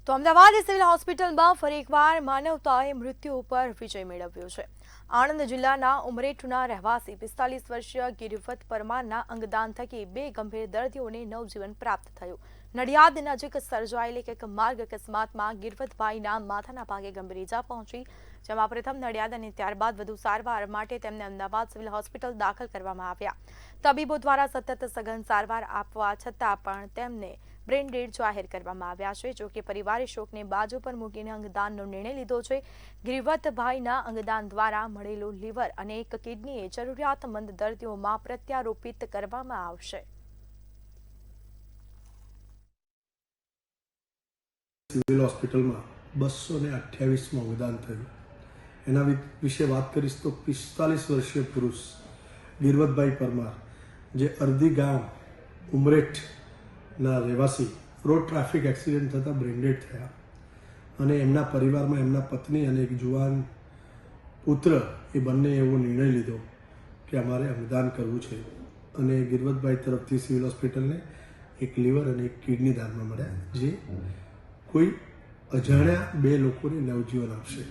તો અમદાવાદ સિવિલ હોસ્પિટલમાં ફરી એકવાર માનવતાએ મૃત્યુ ઉપર વિજય મેળવ્યો છે। આણંદ જિલ્લાના ઉમરેઠના રહેવાસી 45 વર્ષીય ગિરિવત પરમારના અંગદાન થકી 2 ગંભીર દર્દીઓને નવજીવન પ્રાપ્ત થયું। નડિયાદ નજીક સર્જાયેલી એક માર્ગ અકસ્માતમાં ગિરવતભાઈના માથાના ભાગે ગંભીર ઈજા પહોંચી, જેમાં પ્રથમ નડિયાદ અને ત્યારબાદ વધુ સારવાર માટે તેમને અમદાવાદ સિવિલ હોસ્પિટલ દાખલ કરવામાં આવ્યા। તબીબો દ્વારા સતત સઘન સારવાર આપવા છતાં પણ તેમને બ્રેન ડેડ જાહેર કરવામાં આવ્યા છે। જો કે પરિવારે શોકને બાજુ પર મૂકીને અંગદાનનો નિર્ણય લીધો છે। ગિરિવતભાઈના અંગદાન દ્વારા મળેલું લીવર અને એક કિડની જરૂરિયાતમંદ દર્દીઓમાં પ્રત્યારોપિત કરવામાં આવશે। સિવિલ હોસ્પિટલમાં 228માં અંગદાન થયું। એના વિશે વાત કરીશ તો 45 વર્ષીય પુરુષ ગિરવતભાઈ પરમાર, જે અરધી ગામ ઉમરેઠના રહેવાસી, રોડ ટ્રાફિક એક્સિડન્ટ થતાં બ્રેન્ડેડ થયા અને એમના પરિવારમાં એમના પત્ની અને એક જુવાન પુત્ર એ બંને એવો નિર્ણય લીધો કે અમારે અંગદાન કરવું છે અને ગિરવતભાઈ તરફથી સિવિલ હોસ્પિટલને એક લીવર અને એક કિડની દાનમાં મળ્યા, જે કોઈ અજાણ્યા 2 લોકોને નવજીવન આપશે।